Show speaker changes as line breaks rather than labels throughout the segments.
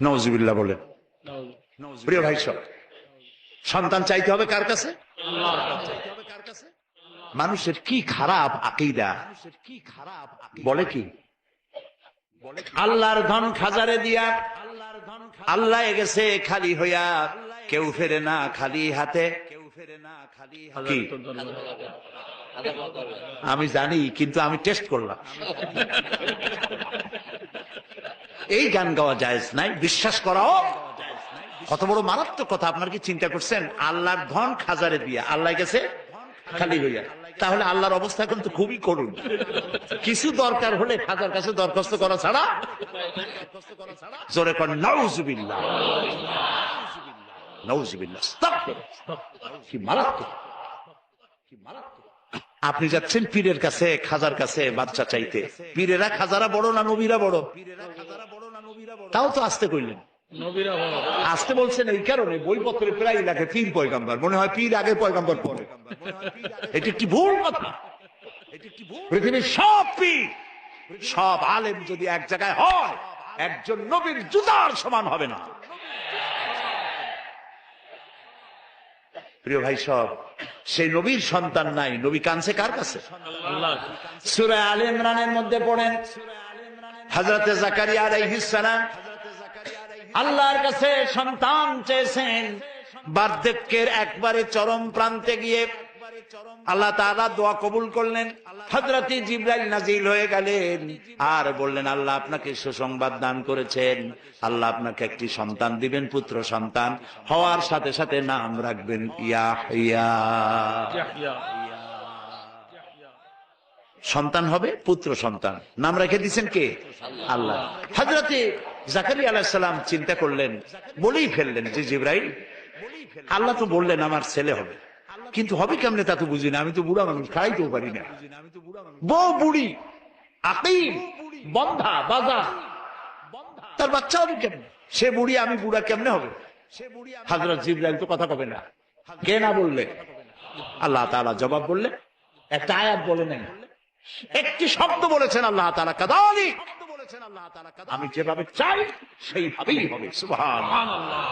নাউজুবিল্লাহ বলেন। প্রিয় ভাই সব, সন্তান চাইতে হবে কার কাছে? মানুষের কি খারাপ আকীদা, বলে কি আল্লাহর ধন খাজারে দিয়া আল্লাহ গেছে খালি হইয়া, কেউ ফেরে না খালি হাতে। কি আমি জানি, কিন্তু আমি টেস্ট করলাম। এই গান গাওয়া জায়েজ নাই, বিশ্বাস করাও কত বড় মারাত্মক কথা। আপনার কি চিন্তা করছেন? আল্লাহর ধন খাজারে দিয়া আল্লাহ গেছে খালি হইয়া, তাহলে আল্লাহর অবস্থা এখন তো খুবই করুণ। কিছু দরকার হলে খাজার কাছে দরখাস্ত করা ছাড়া, জোরে কর নাউজুবিল্লাহ, নাউজুবিল্লাহ। কি মারাত্মক, কি মারাত্মক। আপনি যাচ্ছেন পীরের কাছে, খাজার কাছে বাচ্চা চাইতে। পীরেরা খাজারা বড় না নবীরা বড়? তাও তো আসতে কইলেন, আসতে বলছেন এই কারণে বইপত্রে প্রায় লাগে পীর পয়গাম্বর, মনে হয় পীর আগে পয়গাম্বর পরে। এটি একটি ভুল কথা। পৃথিবীর সব পীর, সব আলেম যদি এক জায়গায় হয়, একজন নবীর জুতার সমান হবে না। প্রিয় ভাই সব, সেই নবীর সন্তান নাই, নবী কানছে কার কাছে? সূরা আলে ইমরানের মধ্যে পড়েন, হযরতে জাকারিয়া আলাইহিস সালাম আল্লাহর কাছে সন্তান চেয়েছেন। বার্ধক্যের একবারে চরম প্রান্তে গিয়ে আল্লাহ তাআলা দোয়া কবুল করলেন। হযরতে জিবরাইল নাজিল হয়ে গেলেন আর বললেন, আল্লাহ আপনাকে সুসংবাদ দান করেছেন, আল্লাহ আপনাকে একটি সন্তান দিবেন, পুত্র সন্তান। হওয়ার সাথে সাথে নাম রাখবেন ইয়াহইয়া। সন্তান হবে, পুত্র সন্তান, নাম রেখে দিয়েছেন কে? আল্লাহ। হযরতে জাকারিয়া আলাইহিস সালাম চিন্তা করলেন, বলেই ফেললেন যে জিবরাইল, আল্লাহ তো বললেন আমার ছেলে হবে, কিন্তু হবে কেমনে তা তো বুঝি না, আমি তো বুড়া মানুষ, খাইতেও পারি না। বউ বুড়ি, আকিম, বন্ধা বাজা, তার বাচ্চা হবে কেমনে? সে বুড়ি, আমি বুড়া, কেমনে হবে? হযরত জিবরাইল তো কথা কবে না, কে না বললে? আল্লাহ তাআলা জবাব বললেন, একটা আয়াত বলে নাই, একটি শব্দ বলেছেন আল্লাহ তাআলা, কাযালিক, আমি যেভাবে চাই সেইভাবেই হবে। সুবহানাল্লাহ।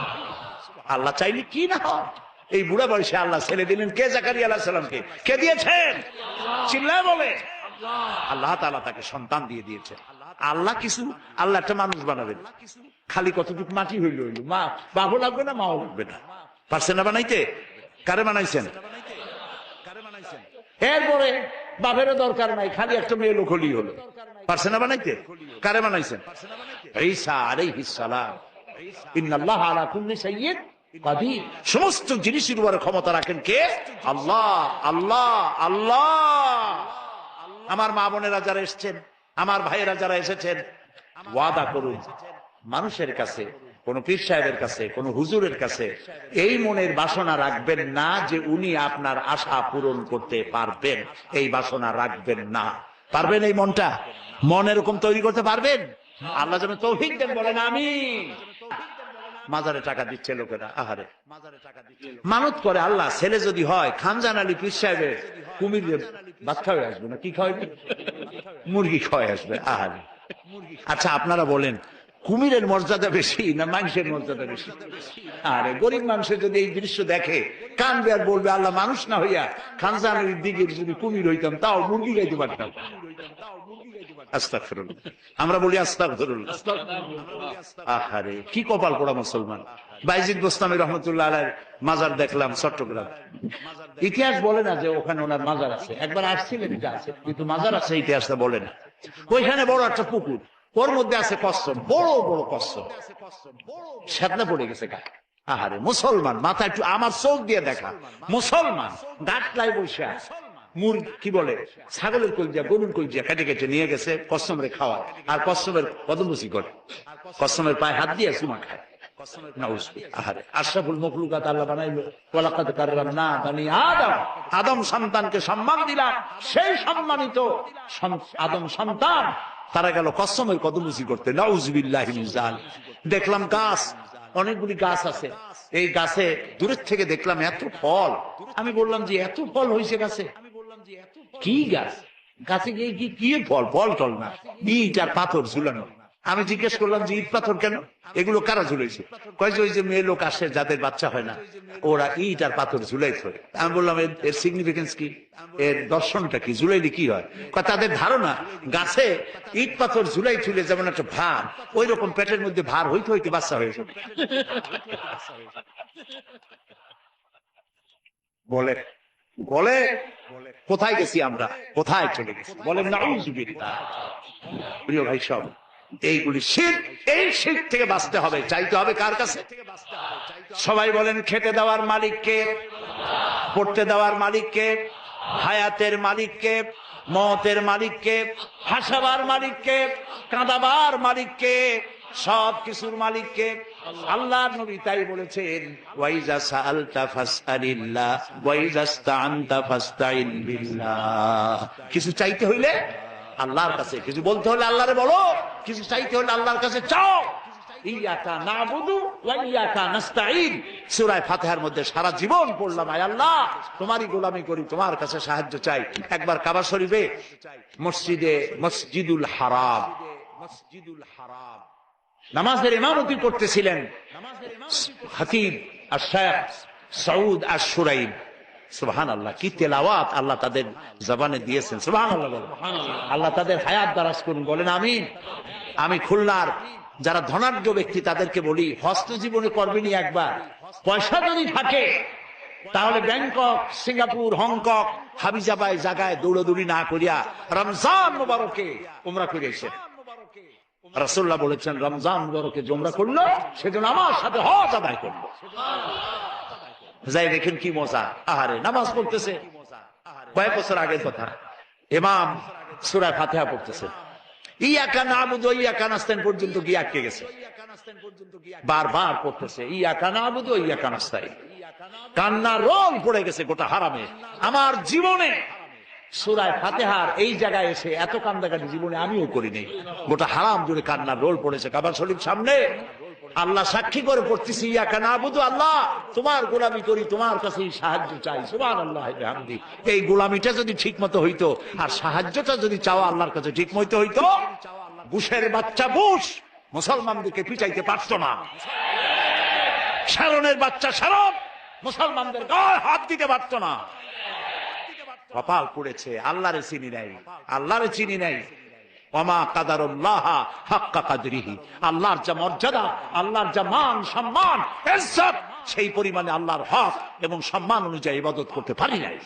আল্লাহ চাইলে কি না হয়। এই বুড়া বয়সে আল্লাহ ছেলে দিলেন কে? জাকারিয়া আলাইহিস সালামকে। কে দিয়েছেন? চিল্লায় বলে, আল্লাহ তাআলা তাকে সন্তান দিয়ে দিয়েছেন। আল্লাহ কিছু, আল্লাহ একটা মানুষ বানাবেন, খালি কতটুকু মাটি হইল হইল, মা বাবু লাগবে না, মাও লাগবে না। পারছেন না বানাইতে? কারে বানাইছেন? এরপরে বাপেরও দরকার নাই, খালি একটা মেয়ে লোক হলেই হলো। পারছেন না বানাইতে? কারে বানাইছেন? ঈসা আলাইহিস সালাম। ইন্নাল্লাহা আলা কুল্লি শাইইন কাদির। সমস্ত জিনিসের উপরে ক্ষমতা রাখেন কে? আল্লাহ। আল্লাহ, আল্লাহ। আমার মা বোনেরা যারা এসেছেন, আমার ভাইয়েরা যারা এসেছেন, ওয়াদা করুন মানুষের কাছে, কোন পীর সাহেবের কাছে, কোন হুজুরের কাছে এই মনের বাসনা রাখবেন না যে উনি আপনার আশা পূরণ করতে পারবেন। এই বাসনা রাখবেন না। পারবেন? এই মনটা, মন এরকম তৈরি করতে পারবেন? আল্লাহ যেন তৌফিক দেন, বলেন আমিন। মাজারে টাকা দিচ্ছে লোকেরা, আহারে মানত করে, আল্লাহ ছেলে যদি হয় খানজান আলী পীর সাহেবের কুমির ভাত খাওয়াই আসবে না, কি খাওয়াইবে? মুরগি খাওয়াই আসবে, আহারে। আচ্ছা আপনারা বলেন, কুমিরের মর্যাদা বেশি না মানুষের মর্যাদা বেশি? আরে গরিব মানুষের যদি এই দৃশ্য দেখে কানবে আর বলবে, আল্লাহ মানুষ না হইয়া খানজানের দিকে যদি কুমির হইতাম তাও মুরগি গাইতে পারতাম। আস্তাগফিরুল্লাহ। আমরা বলি আস্তাগফিরুল্লাহ। আহারে কি কপাল পোড়া মুসলমান। বাইজিদ বোস্তামী রহমতুল্লাহ আলাইহির মাজার দেখলাম চট্টগ্রাম। ইতিহাস বলে না যে ওখানে ওনার মাজার আছে, একবার আসছিলেন, এটা আছে, কিন্তু মাজার আছে ইতিহাসটা বলে না। ওইখানে বড় একটা পুকুর, ওর মধ্যে আছে কচ্ছপ, বড় বড় কচ্ছপ, সেদনা পড়ে গেছে গায়ে। আহারে মুসলমান, মাথা একটু আমার চোখ দিয়ে দেখা, মুসলমান গাটলায় বসে কি বলে ছাগলের কলজিয়া, গরুর কলজিয়া কেটে কেটে নিয়ে গেছে কচ্ছপের খাওয়া, আর কচ্ছপের কদমবুসি করে, কচ্ছপের পায়ে হাত দিয়ে চুমা খায়। আহারে আশরাফুল মখলুকাত আল্লাহ বানাইলো, ওয়ালাকাদ কাররামনা বানি আদম, আদম সন্তানকে সম্মান দিলাম। সেই সম্মানিত আদম সন্তান তারা গেল কসমের কদমবুসি করতে। নাউজুবিল্লাহি মিন যালিক। দেখলাম গাছ, অনেকগুলি গাছ আছে, এই গাছে দূরের থেকে দেখলাম এত ফল। আমি বললাম যে এত ফল হয়েছে গাছে, কি গাছ? গাছে গিয়ে কি কি ফল? ফল টল না, ইট আর পাথর ঝুলানো। আমি জিজ্ঞেস করলাম যে ইট পাথর কেন, এগুলো কারা ঝুলাইছে? কয় যে ওই যে মেয়ে লোক আসে যাদের বাচ্চা হয় না, ওরা ইট আর পাথর ঝুলাই ধরে। আমি বললাম এর সিগনিফিকেন্স কি, এর দর্শনটা কি, ঝুলাইলে কি হয়? তাদের ধারণা গাছে ইট পাথর ঝুলাই ঝুলে যেমন একটা ভার, ওই রকম পেটের মধ্যে ভার হইতে হইতে বাচ্চা হয়ে যাবে। বলে বলে কোথায় গেছি আমরা, কোথায় চলে গেছি? বলেন নাউযুবিল্লাহ। প্রিয় ভাই সব, এইগুলি শিরক, এই শিরক থেকে বাঁচতে হবে। চাইতে হবে কার কাছে? সবাই বলেন খেতে দেওয়ার মালিককে, পড়তে দেওয়ার মালিককে, হায়াতের মালিককে, মওতের মালিককে, হাসাবার মালিককে, কাঁদাবার মালিককে, সব কিছুর মালিককে। আল্লাহর নবী তাই বলেছেন, ওয়াইজা সাআলতা ফাসআলিল্লাহ ওয়াইজা ইসতাআনতা ফাসতাইন বিল্লাহ। কিছু চাইতে হইলে আল্লাহর কাছে, কিছু বলতে হলে আল্লাহরে বলো, কিছু চাইতে হলে আল্লাহর কাছে চাও। ইয়াকা নাবুদু ওয়া ইয়াকা নাস্তাঈন, সূরা ফাতিহার মধ্যে সারা জীবন পড়লাম, আয় আল্লাহ তোমারই গোলামি করি, তোমার কাছে সাহায্য চাই। একবার কাবা শরীফে মসজিদুল হারাম নামাজের ইমামতি করতেছিলেন খতিব আশ-শাইখ সৌদ আশ-শুরাইব। সুবহানাল্লাহ, কি তেলাওয়াত আল্লাহ তাদের জবানে দিয়েছেন। সুবহানাল্লাহ, আল্লাহ তাদের হায়াত দারাজ করুন, বলেন আমিন। আমি খুলনার যারা ধনাঢ্য ব্যক্তি তাদেরকে বলি, হস্ত জীবনে করবেনি একবার, পয়সা যদি থাকে তাহলে ব্যাংকক, সিঙ্গাপুর, হংকং, হাবিজাবাই জায়গায় দৌড়াদৌড়ি না করিয়া রমজান মুবারকে উমরা করিয়েছে। রাসূলুল্লাহ বলেছেন, রমজান মুবারকে যে উমরা করলো সেজন্য আমার সাথে হজ আদায় করলো। যাই দেখেন কি মজা, আহারে নামাজ পড়তেছে, কয়েক বছর আগের কথা, ইমাম সূরা ফাতিহা পড়তেছে, ইয়াকা নাবুদু ওয়া ইয়াকা নাস্তাইন পর্যন্ত গিয়ে আটকে গেছে, বারবার পড়তেছে ইয়াকা নাবুদু ওয়া ইয়াকা নাস্তাইন। কান্না রোল পড়ে গেছে গোটা হারামে। আমার জীবনে সূরা ফাতিহার এই জায়গায় এসে এত কান্দাকাটি জীবনে আমিও করি নাই। গোটা হারাম জুড়ে কান্নার রোল পড়েছে। কাবা শরীফ সামনে, আল্লাহ সাক্ষী করে পড়তেছি, ইয়াকা নাবুদু, আল্লাহ তোমার গোলামি করি, তোমার কাছে সাহায্য চাই। সুবহানাল্লাহ ওয়া বিহামদিহি। এই গোলামিটা যদি ঠিক মতো হইতো আর সাহায্যটা যদি চাওয়া আল্লাহর কাছে ঠিক মতো হইতো, বুশের বাচ্চা বুশ মুসলমানদেরকে পিটাইতে পারতো না। শারনের বাচ্চা শারন মুসলমানদের গায়ে হাত দিতে পারতো না। কপাল পুড়েছে, আল্লাহরে চিনি নাই, আল্লাহরে চিনি নাই। ওমা কাদারুল্লাহ হাক্কা কাদরিহি, আল্লাহর যা মর্যাদা, আল্লাহর যা মান সম্মান ইজ্জত, সেই পরিমাণে আল্লাহর হক এবং সম্মান অনুযায়ী ইবাদত করতে পারি নাই।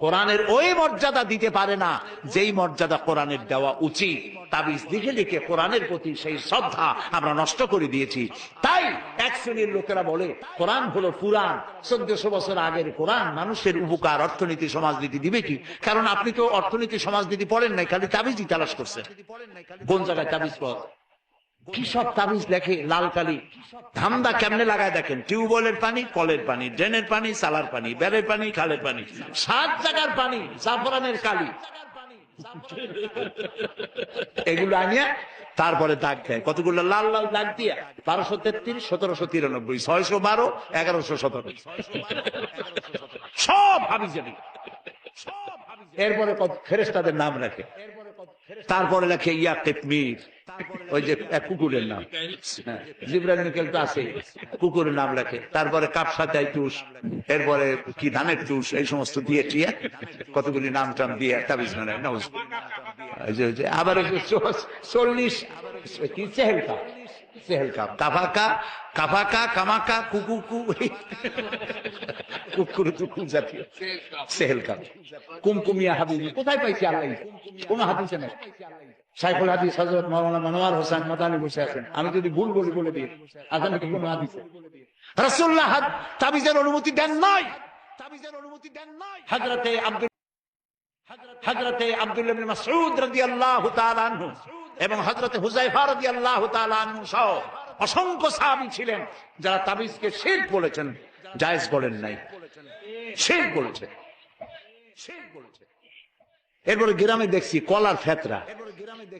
কোরআনের ওই মর্যাদা দিতে পারে না যেই মর্যাদা কোরআনের দেওয়া উচিত। তাবিজ লিখে লিখে কোরআনের প্রতি সেই শ্রদ্ধা আমরা নষ্ট করে দিয়েছি। তাই এক শ্রেণীর লোকেরা বলে কোরআন হলো পুরাণ, 1400 বছর আগের কোরআন মানুষের উপকার, অর্থনীতি, সমাজনীতি দিবে কি? কারণ আপনি তো অর্থনীতি সমাজনীতি পড়েন নাই, খালি তাবিজই তালাশ করছেন। কোন জায়গায় তাবিজ পড়, কি সব তাবিজ লেখে, লাল কালি, ধান্দা কেমনে লাগায় দেখেন। টিউবওয়েলের পানি, কলের পানি, ড্রেনের পানি, সালার পানি, বেড়ের পানি, খালের পানি, 7 জায়গার পানি, জাফরানের কালি, এগুলো আনিয়া তারপরে দাগ দেয়। কতগুলো লাল লাল দাগ দিয়া 1233, 1793, 612, 1117 সব হাবি যাবি। এরপরে ফেরেশতাদের নাম রাখে, তারপরে লেখে ইয়া কিতমির, ওই যে কুকুরের নাম, জিবরাইল মিকাইল তো আছে, কুকুরের নাম লেখে। তারপরে কাপসা তাইতুস, এরপরে কি ধানের তুষ, এই সমস্ত দিয়ে টিয়া কতগুলি নাম টাম দিয়ে তাবিজ বানায়। আবার 40 কি চেহেলকা, চেহেলকা, কাফাকা, কাফাকা, কামাকা, কুকুকু, কুকুর টুকু জাতীয় চেহেলকা, কুমকুমিয়া হাবিবি। কোথায় পাইছি আল্লাহ? কোন হাদিসে নাই। শাইখুল হাদিস হযরত মাওলানা মনোয়ার হোসেন মাদানী বসে আছেন, আমি যদি ভুল বলি বলে দিই, আজানে কি কোন হাদিসে রাসূলুল্লাহ তাবিজের অনুমতি দেন নাই। হযরতে আব্দুল্লাহ ইবনে মাসউদ রাদিয়াল্লাহু তাআলা আনহু এবং হযরতে হুযায়ফা রাদিয়াল্লাহু তাআলা আনহু সহ অসংখ্য সাহাবী ছিলেন যারা তাবিজকে শিরক বলেছেন, জায়েজ বলেন নাই, শিরক বলেছেন। এরপরে গ্রামে দেখছি কলার ফেতরা,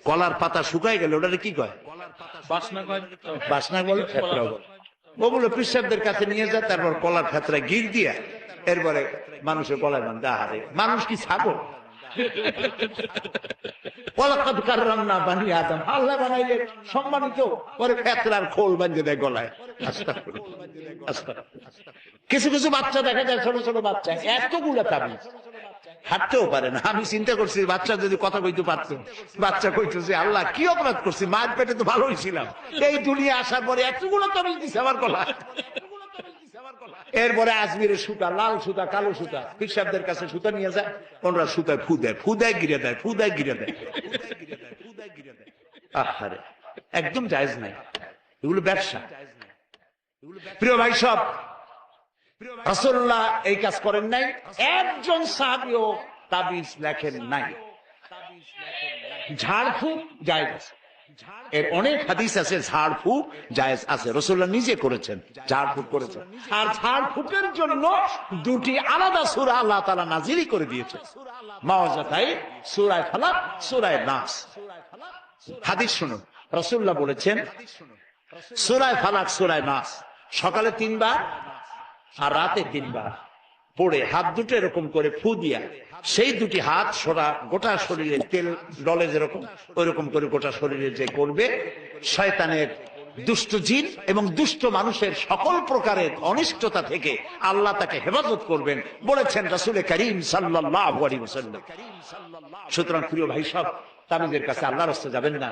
কলার পাতা শুকায় গেলে ওটারে কি কয়? বাসনা কয়, বাসনা বলে, ফেতরা বলে। ওগুলো পিসাবদের কাছে নিয়ে যায়, তারপর কলার ফেতরা গির দিয়া এরপরে মানুষের গলায় বান্ধা। আহারে, মানুষ কি ছাগল? ওয়ালাকাদ কাররামনা বানি আদম, আল্লাহ বানাইলে সম্মানিত করে ফেতরার খোল বাঁধে দেয় গলায়। আস্তাগফিরুল্লাহ, আস্তাগফিরুল্লাহ। কিছু কিছু বাচ্চা দেখা যায়, ছোট ছোট বাচ্চা এতগুলো তাবিজ, হাঁটতেও পারে না। আমি চিন্তা করছি বাচ্চা যদি কথা কইতে পারতো, বাচ্চা কইতেছে আল্লাহ কি অপরাধ করছি, মায়ের পেটে তো ভালোই ছিলাম, এই দুনিয়া আসার পরে এতগুলো তাবিজ দিছে আমার গলায়। এরপরে আজমিরের সুতা, লাল সুতা, কালো সুতা, পিসাবদের কাছে সুতা নিয়ে যায়, ওনারা সুতায় ফু দেয়, ফু দেয় গিরে দেয়, ফু দেয় গিরে দেয়। আহারে, একদম জায়েজ নাই, এগুলো ব্যবসা। প্রিয় ভাই সব, রাসূলুল্লাহ এই কাজ করেন নাই, একজন সাহাবীও তাবিজ লেখেন নাই। ঝাড়ফুঁক জায়েজ আছে, এর অনেক হাদিস আছে, ঝাড়ফুঁক জায়েজ আছে, রাসূলুল্লাহ নিজে করেছেন, ঝাড়ফুঁক করেছেন। আর ঝাড়ফুঁকের জন্য দুটি আলাদা সূরা আল্লাহ তাআলা নাযিল করে দিয়েছেন, মাওয়াজাতাই, সূরা ফালাক, সূরা নাস। হাদিস শুনুন, রাসূলুল্লাহ বলেছেন সূরা ফালাক, সূরা নাস সকালে 3 বার আর রাতে 3 বার পড়ে হাত দুটো এরকম করে ফু দিয়া, সেই দুটি হাত সোরা গোটা শরীরে তেল ডলে যেরকম ওইরকম করে গোটা শরীরে যে করবে, শয়তানের, দুষ্ট জিন এবং দুষ্ট মানুষের সকল প্রকারের অনিষ্টতা থেকে আল্লাহ তাকে হেফাজত করবেন বলেছেন রাসূল করিম সাল্লাল্লাহু আলাইহি ওয়াসাল্লাম। সুতরাং প্রিয় ভাই সব, তাবিজের কাছে আল্লাহর রাস্তায় যাবেন না,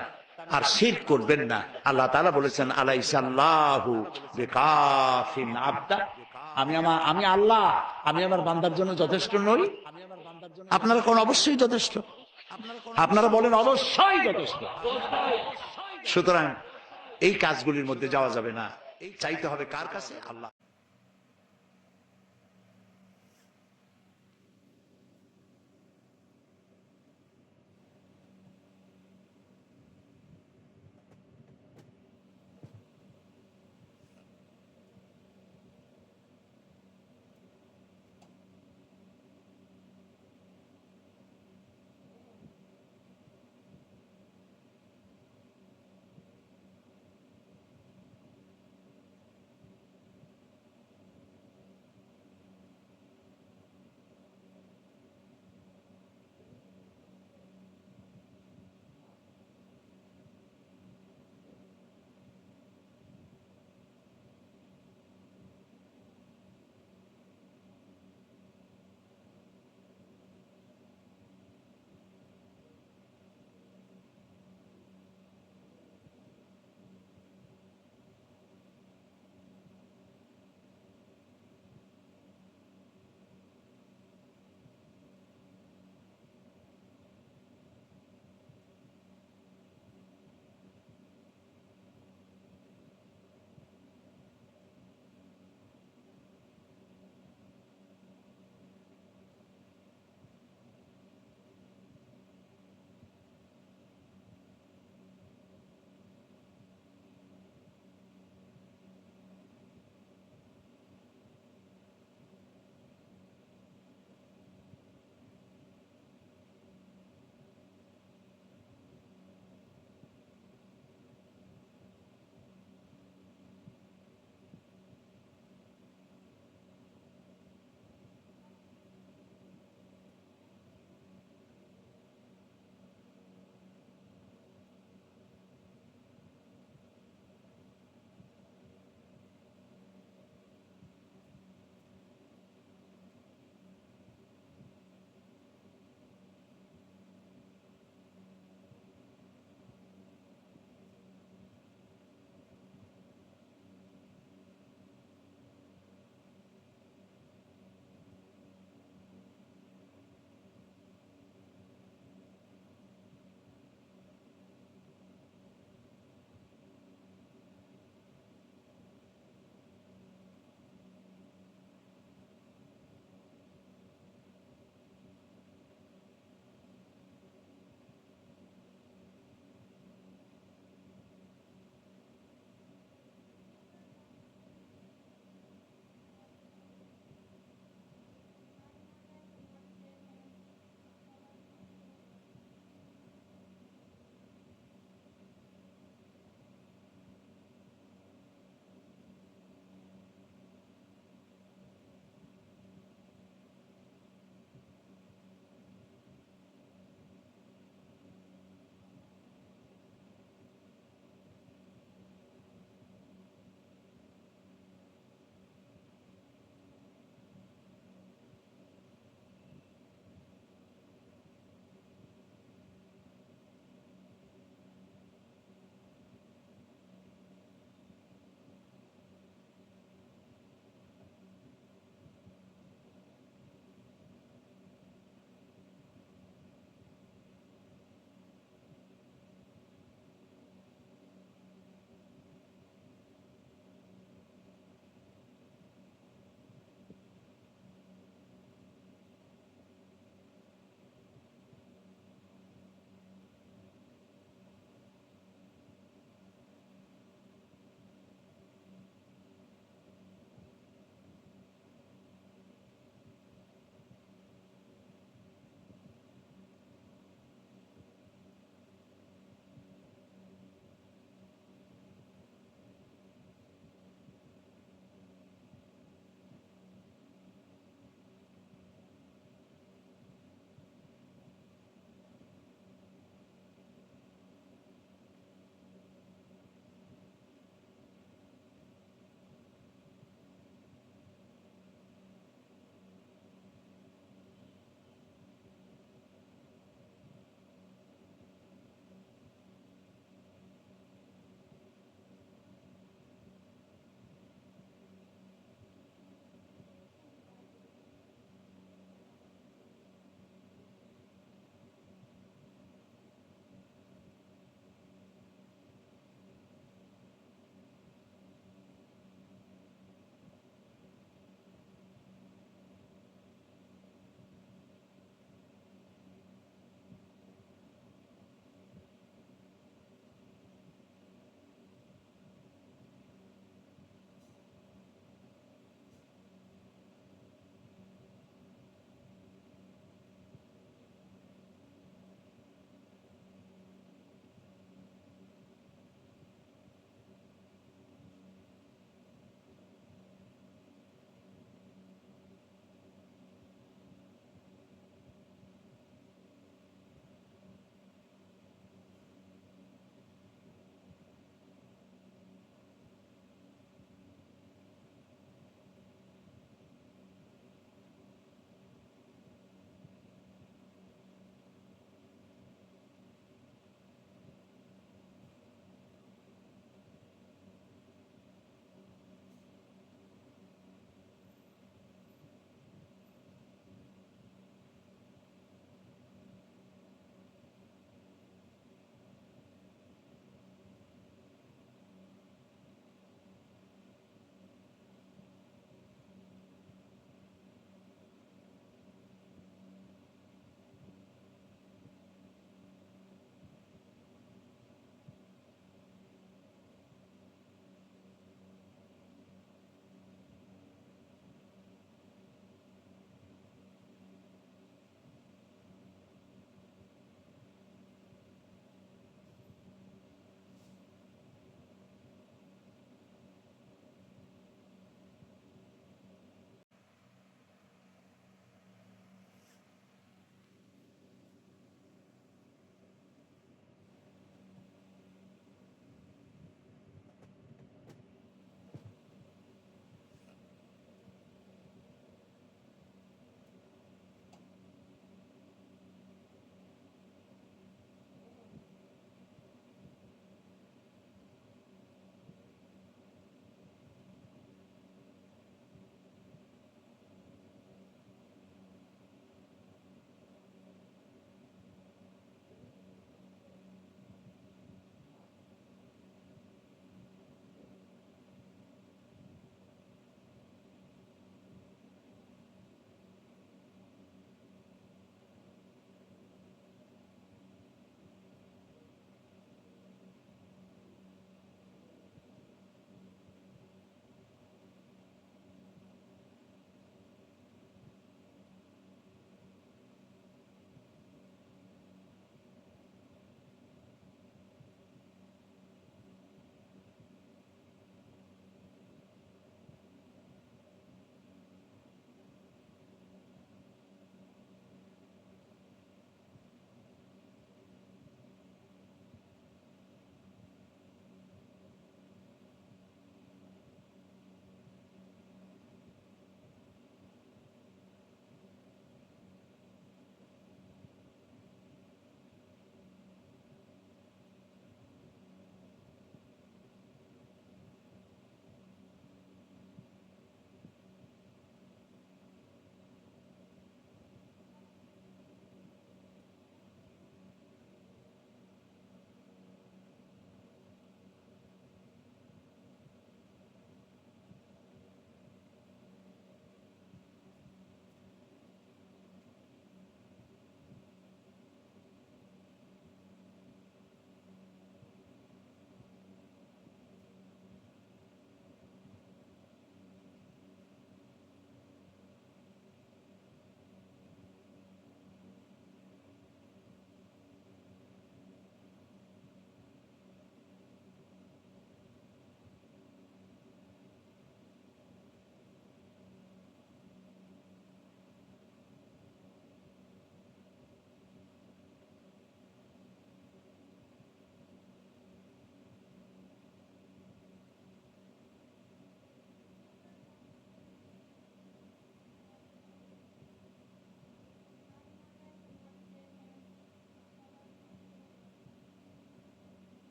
আর শিরক করবেন না। আল্লাহ তাআলা বলেছেন আলাইসাল্লাহু বিকাফিন আবদা, আমি আল্লাহ, আমি আমার বান্দার জন্য যথেষ্ট নই? আপনারা কোন অবশ্যই যথেষ্ট, আপনারা বলেন অবশ্যই যথেষ্ট। সুতরাং এই কাজগুলির মধ্যে যাওয়া যাবে না, চাইতে হবে কার কাছে? আল্লাহ।